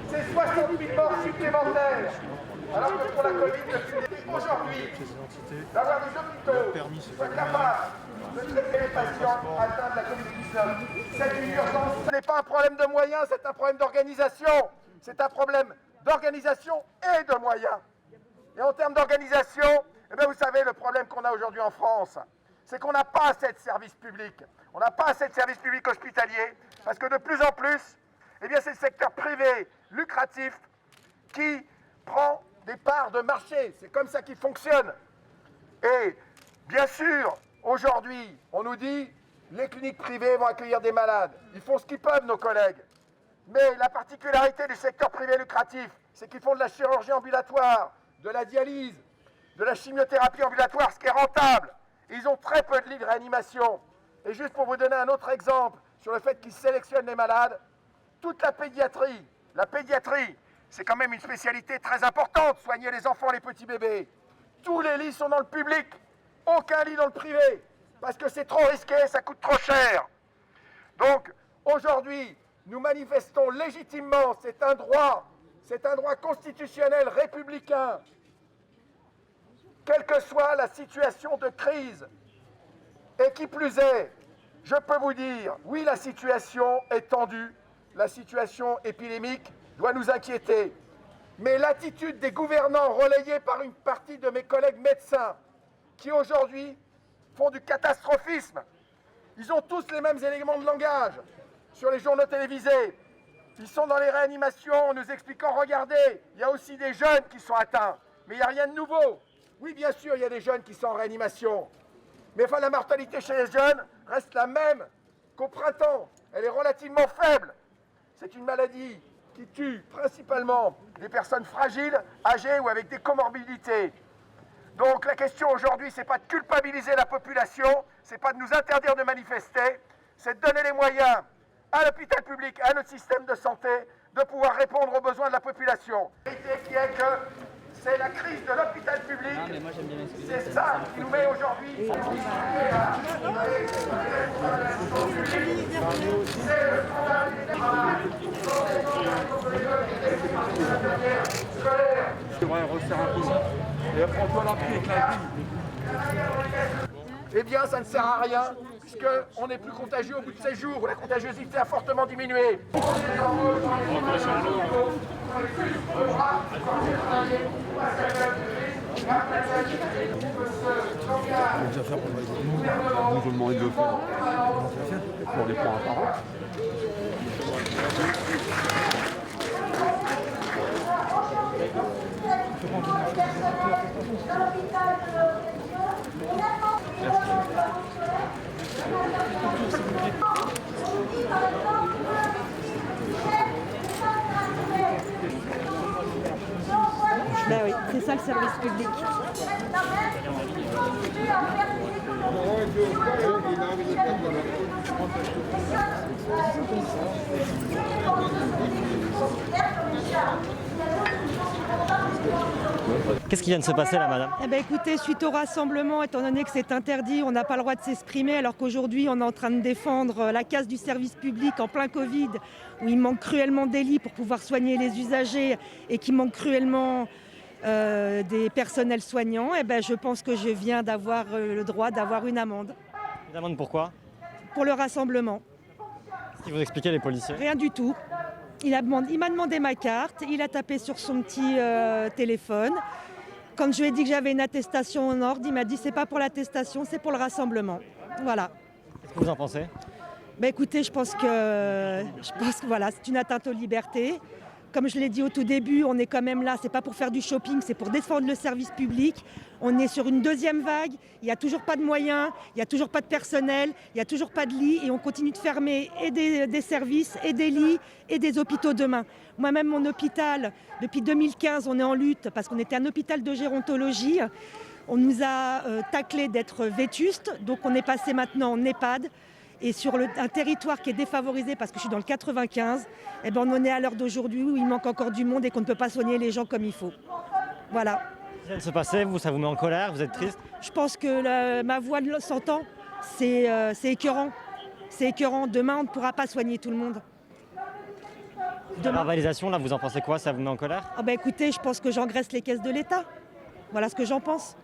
C'est 60 000 morts supplémentaires. Alors que pour la Covid, aujourd'hui, d'avoir des hôpitaux qui soient capables de traiter les patients atteints de la Covid-19. C'est une urgence. Ce n'est pas un problème de moyens, c'est un problème d'organisation. C'est un problème d'organisation et de moyens. Et en termes d'organisation, eh bien, vous savez, le problème qu'on a aujourd'hui en France, c'est qu'on n'a pas assez de services publics. On n'a pas assez de services publics hospitaliers, parce que de plus en plus, eh bien, c'est le secteur privé lucratif qui prend des parts de marché. C'est comme ça qu'il fonctionne. Et bien sûr, aujourd'hui, on nous dit les cliniques privées vont accueillir des malades. Ils font ce qu'ils peuvent, nos collègues. Mais la particularité du secteur privé lucratif, c'est qu'ils font de la chirurgie ambulatoire, de la dialyse, de la chimiothérapie ambulatoire, ce qui est rentable. Ils ont très peu de lits de réanimation. Et juste pour vous donner un autre exemple sur le fait qu'ils sélectionnent les malades, toute la pédiatrie, c'est quand même une spécialité très importante, soigner les enfants, les petits bébés. Tous les lits sont dans le public, aucun lit dans le privé, parce que c'est trop risqué, ça coûte trop cher. Donc, aujourd'hui, nous manifestons légitimement, c'est un droit constitutionnel républicain, quelle que soit la situation de crise. Et qui plus est, je peux vous dire, oui, la situation est tendue, la situation épidémique doit nous inquiéter. Mais l'attitude des gouvernants, relayée par une partie de mes collègues médecins, qui aujourd'hui font du catastrophisme, ils ont tous les mêmes éléments de langage sur les journaux télévisés. Ils sont dans les réanimations en nous expliquant, regardez, il y a aussi des jeunes qui sont atteints, mais il n'y a rien de nouveau. Oui, bien sûr, il y a des jeunes qui sont en réanimation. Mais enfin, la mortalité chez les jeunes reste la même qu'au printemps. Elle est relativement faible. C'est une maladie qui tue principalement des personnes fragiles, âgées ou avec des comorbidités. Donc la question aujourd'hui, ce n'est pas de culpabiliser la population, ce n'est pas de nous interdire de manifester, c'est de donner les moyens à l'hôpital public, à notre système de santé, de pouvoir répondre aux besoins de la population. La réalité qui est que c'est la crise de l'hôpital public, c'est ça qui nous met aujourd'hui. Eh bien, ça ne sert à rien, puisqu'on n'est plus contagieux au bout de 16 jours, où la contagiosité a fortement diminué. Nous, je demandais de le faire. On les prend un par un. Ben oui, c'est ça le service public. Qu'est-ce qui vient de se passer là, madame? Eh ben écoutez, suite au rassemblement, étant donné que c'est interdit, on n'a pas le droit de s'exprimer, alors qu'aujourd'hui on est en train de défendre la casse du service public en plein Covid, où il manque cruellement des lits pour pouvoir soigner les usagers et qui manque cruellement des personnels soignants. Eh ben je pense que je viens d'avoir le droit d'avoir une amende. Une amende pourquoi? Pour le rassemblement. Qu'est-ce qu'ils vous expliquaient les policiers? Rien du tout. Il m'a demandé ma carte, il a tapé sur son petit téléphone. Quand je lui ai dit que j'avais une attestation en ordre, il m'a dit c'est pas pour l'attestation, c'est pour le rassemblement. Voilà. Qu'est-ce que vous en pensez? Ben écoutez, je pense que voilà, c'est une atteinte aux libertés. Comme je l'ai dit au tout début, on est quand même là, c'est pas pour faire du shopping, c'est pour défendre le service public. On est sur une deuxième vague, il n'y a toujours pas de moyens, il n'y a toujours pas de personnel, il n'y a toujours pas de lits et on continue de fermer et des services et des lits et des hôpitaux demain. Moi-même, mon hôpital, depuis 2015, on est en lutte parce qu'on était un hôpital de gérontologie. On nous a taclé d'être vétustes, donc on est passé maintenant en EHPAD. Et sur un territoire qui est défavorisé, parce que je suis dans le 95, eh ben on en est à l'heure d'aujourd'hui où il manque encore du monde et qu'on ne peut pas soigner les gens comme il faut. Voilà. Ce qui vient de se passer, ça vous met en colère, vous êtes triste? Je pense que ma voix s'entend, c'est écœurant. C'est écœurant. Demain, on ne pourra pas soigner tout le monde. La verbalisation, là, vous en pensez quoi? Ça vous met en colère? Ah bah écoutez, je pense que j'engraisse les caisses de l'État. Voilà ce que j'en pense.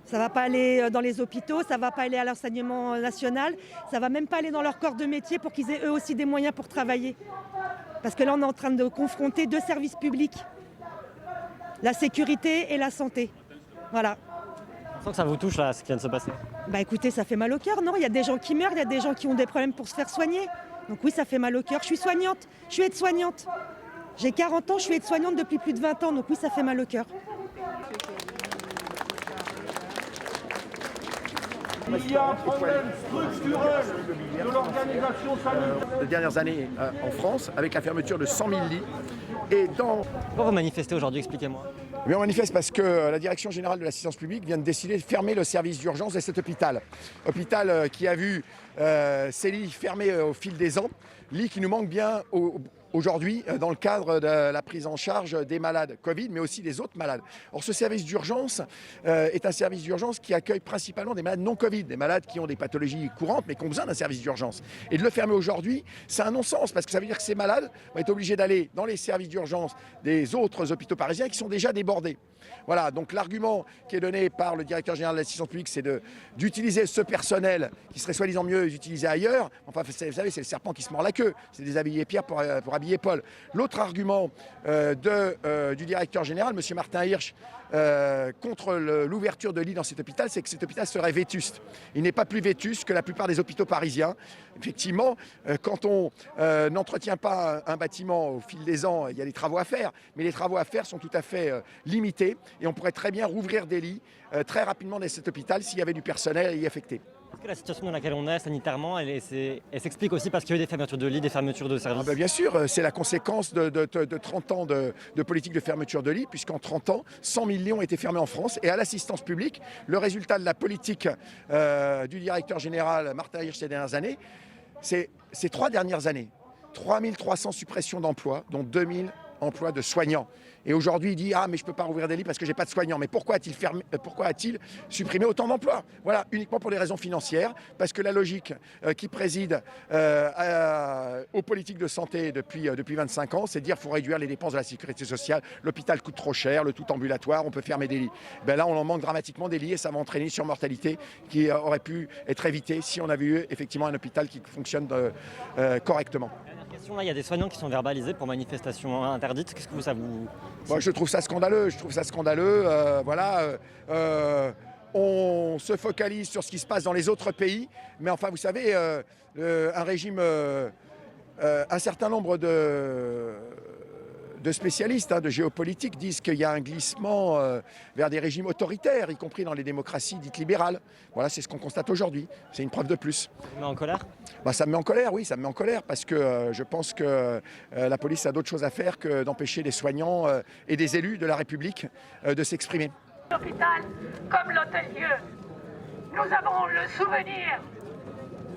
Ça ne va pas aller dans les hôpitaux, ça ne va pas aller à l'enseignement national, ça ne va même pas aller dans leur corps de métier pour qu'ils aient eux aussi des moyens pour travailler. Parce que là, on est en train de confronter deux services publics. La sécurité et la santé. Voilà. Je sens que ça vous touche, là, ce qui vient de se passer. Bah écoutez, ça fait mal au cœur, non? Il y a des gens qui meurent, il y a des gens qui ont des problèmes pour se faire soigner. Donc oui, ça fait mal au cœur. Je suis soignante, je suis aide-soignante. J'ai 40 ans, je suis aide-soignante depuis plus de 20 ans, donc oui, ça fait mal au cœur. Il y a un problème structurel de l'organisation sanitaire. Les dernières années en France, avec la fermeture de 100 000 lits. Et Pourquoi vous manifestez aujourd'hui? Expliquez-moi. on manifeste parce que la Direction générale de l'assistance publique vient de décider de fermer le service d'urgence de cet hôpital. Hôpital qui a vu ses lits fermés au fil des ans, lits qui nous manquent bien aujourd'hui dans le cadre de la prise en charge des malades Covid, mais aussi des autres malades. Or, ce service d'urgence est un service d'urgence qui accueille principalement des malades non Covid, des malades qui ont des pathologies courantes, mais qui ont besoin d'un service d'urgence. Et de le fermer aujourd'hui, c'est un non-sens, parce que ça veut dire que ces malades vont être obligés d'aller dans les services d'urgence des autres hôpitaux parisiens qui sont déjà débordés. Voilà, donc l'argument qui est donné par le directeur général de l'assistance publique, c'est d'utiliser ce personnel qui serait soi-disant mieux utilisé ailleurs. Enfin, vous savez, c'est le serpent qui se mord la queue. C'est déshabiller Pierre pour habiller Paul. L'autre argument du directeur général, M. Martin Hirsch, contre l'ouverture de lits dans cet hôpital, c'est que cet hôpital serait vétuste. Il n'est pas plus vétuste que la plupart des hôpitaux parisiens. Effectivement, quand on n'entretient pas un bâtiment au fil des ans, il y a des travaux à faire, mais les travaux à faire sont tout à fait limités et on pourrait très bien rouvrir des lits très rapidement dans cet hôpital s'il y avait du personnel à y affecter. Est-ce que la situation dans laquelle on est sanitairement, elle s'explique aussi parce qu'il y a eu des fermetures de lits, des fermetures de services? Bien sûr, c'est la conséquence de 30 ans de politique de fermeture de lits, puisqu'en 30 ans, 100 000 lits ont été fermés en France. Et à l'assistance publique, le résultat de la politique du directeur général Martin Hirsch ces dernières années, c'est ces 3 dernières années, 3300 suppressions d'emplois, dont 2000 emplois de soignants. Et aujourd'hui, il dit « Ah, mais je ne peux pas rouvrir des lits parce que je n'ai pas de soignants. » Mais pourquoi a-t-il supprimé autant d'emplois? Voilà, uniquement pour des raisons financières, parce que la logique qui préside aux politiques de santé depuis 25 ans, c'est de dire qu'il faut réduire les dépenses de la sécurité sociale. L'hôpital coûte trop cher, le tout ambulatoire, on peut fermer des lits. Ben là, on en manque dramatiquement des lits et ça va entraîner une surmortalité qui aurait pu être évitée si on avait eu effectivement un hôpital qui fonctionne correctement. Là, il y a des soignants qui sont verbalisés pour manifestation interdite. Qu'est-ce que ça vous... Moi, je trouve ça scandaleux. On se focalise sur ce qui se passe dans les autres pays. Mais enfin, vous savez, un certain nombre de spécialistes de géopolitique disent qu'il y a un glissement vers des régimes autoritaires, y compris dans les démocraties dites libérales. Voilà, c'est ce qu'on constate aujourd'hui. C'est une preuve de plus. Ça vous met en colère? Ça me met en colère, oui, ça me met en colère parce que je pense que la police a d'autres choses à faire que d'empêcher les soignants et des élus de la République de s'exprimer. L'hôpital, comme l'hôtel-lieu, nous avons le souvenir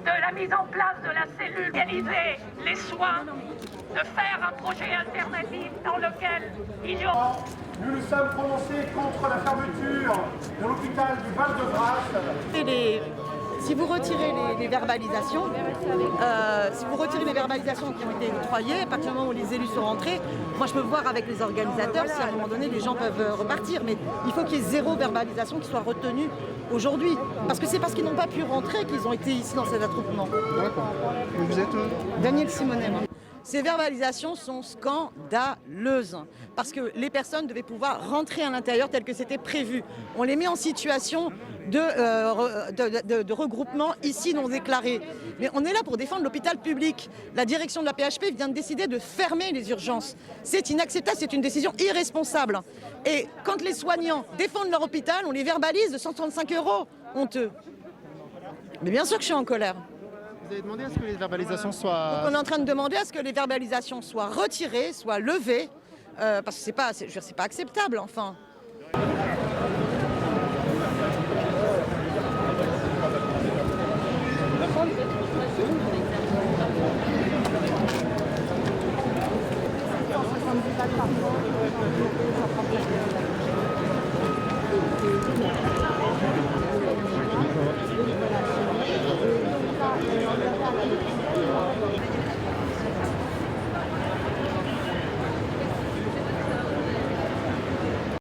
de la mise en place de la cellule, organiser les soins, de faire un projet alternatif dans lequel il y aura... Nous nous sommes prononcés contre la fermeture de l'hôpital du Val-de-Grâce. Si vous retirez les verbalisations, qui ont été octroyées, à partir du moment où les élus sont rentrés, moi je peux voir avec les organisateurs si à un moment donné les gens peuvent repartir, mais il faut qu'il y ait 0 verbalisation qui soit retenue aujourd'hui. Parce que c'est parce qu'ils n'ont pas pu rentrer qu'ils ont été ici dans cet attroupement. D'accord. Vous êtes Daniel Simonet. Ces verbalisations sont scandaleuses parce que les personnes devaient pouvoir rentrer à l'intérieur tel que c'était prévu. On les met en situation de regroupement ici non déclaré. Mais on est là pour défendre l'hôpital public. La direction de la PHP vient de décider de fermer les urgences. C'est inacceptable, c'est une décision irresponsable. Et quand les soignants défendent leur hôpital, on les verbalise de 135 €. Honteux. Mais bien sûr que je suis en colère. Vous avez demandé à ce que les verbalisations soient... Donc on est en train de demander à ce que les verbalisations soient retirées, soient levées, parce que c'est pas acceptable, enfin.